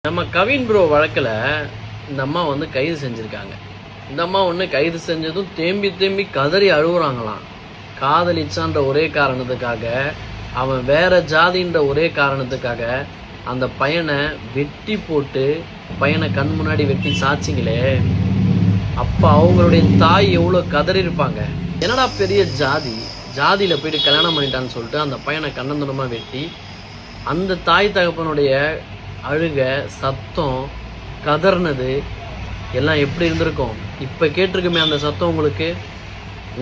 நம்ம கவின் ப்ரோ வழக்கில் இந்த அம்மா கைது செஞ்சுருக்காங்க. இந்த அம்மா கைது செஞ்சதும் தேம்பி தேம்பி கதறி அழுகுறாங்களாம். காதலிச்சான்ற ஒரே காரணத்துக்காக, அவன் வேற ஜாதின்ற ஒரே காரணத்துக்காக அந்த பையனை வெட்டி போட்டு பையனை கண் முன்னாடி வெட்டி சாச்சிங்களே, அப்போ அவங்களுடைய தாய் எவ்வளோ கதறி இருப்பாங்க. என்னடா பெரிய ஜாதியில் போயிட்டு கல்யாணம் பண்ணிட்டான்னு சொல்லிட்டு அந்த பையனை கண்ணந்துடமாக வெட்டி அந்த தாய் தகப்பனுடைய அழுக, சத்தம், கதர்னது எல்லாம் எப்படி இருந்திருக்கும். இப்போ கேட்டிருக்குமே அந்த சத்தம்.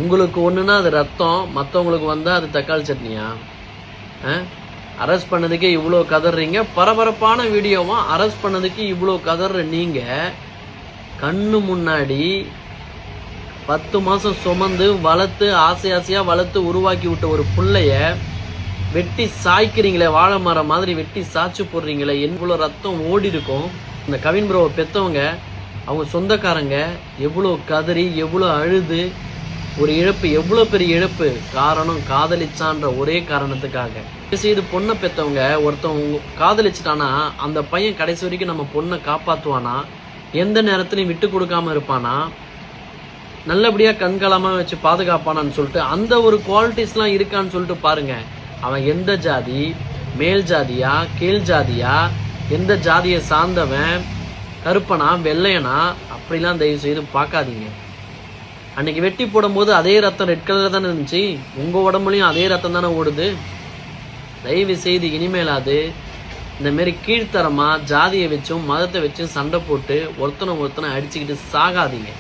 உங்களுக்கு ஒன்றுனா அது ரத்தம், மற்றவங்களுக்கு வந்தால் அது தக்காளி சட்னியா? அரெஸ்ட் பண்ணதுக்கே இவ்வளோ கதறீங்க. பரபரப்பான வீடியோவா அரெஸ்ட் பண்ணதுக்கு இவ்வளோ கதற நீங்கள் கண்ணு முன்னாடி 10 மாதம் சுமந்து வளர்த்து ஆசையாக வளர்த்து உருவாக்கி விட்ட ஒரு பிள்ளைய வெட்டி சாய்க்கிறீங்களே, வாழை மரம் மாதிரி வெட்டி சாய்ச்சி போடுறீங்களே, எவ்வளோ ரத்தம் ஓடி இருக்கும். இந்த கவின் ப்ரோவை பெற்றவங்க, அவங்க சொந்தக்காரங்க எவ்வளோ கதறி எவ்வளோ அழுது, ஒரு இழப்பு, எவ்வளோ பெரிய இழப்பு. காரணம் காதலிச்சான்ற ஒரே காரணத்துக்காக. செய்து பொண்ணை பெற்றவங்க, ஒருத்தவங்க காதலிச்சிட்டானா அந்த பையன் கடைசி வரைக்கும் நம்ம பொண்ணை காப்பாற்றுவானா, எந்த நேரத்துலையும் விட்டு கொடுக்காம இருப்பானா, நல்லபடியாக கண்காலமாக வச்சு பாதுகாப்பானான்னு சொல்லிட்டு அந்த ஒரு குவாலிட்டிஸ்லாம் இருக்கான்னு சொல்லிட்டு பாருங்க. அவன் எந்த ஜாதி, மேல் ஜாதியா கீழ் ஜாதியா, எந்த ஜாதியை சார்ந்தவன், கருப்பனா வெள்ளையனா, அப்படிலாம் தயவு செய்து பார்க்காதீங்க. அன்னைக்கு வெட்டி போடும்போது அதே ரத்தம் ரெட் கலரில் தானே இருந்துச்சு, உங்கள் உடம்புலையும் அதே ரத்தம் தானே ஓடுது. தயவு செய்து இனிமேலாது இந்த மாரி கீழ்த்தரமாக ஜாதியை வச்சும் மதத்தை வச்சும் சண்டை போட்டு ஒருத்தனை அடிச்சுக்கிட்டு சாகாதீங்க.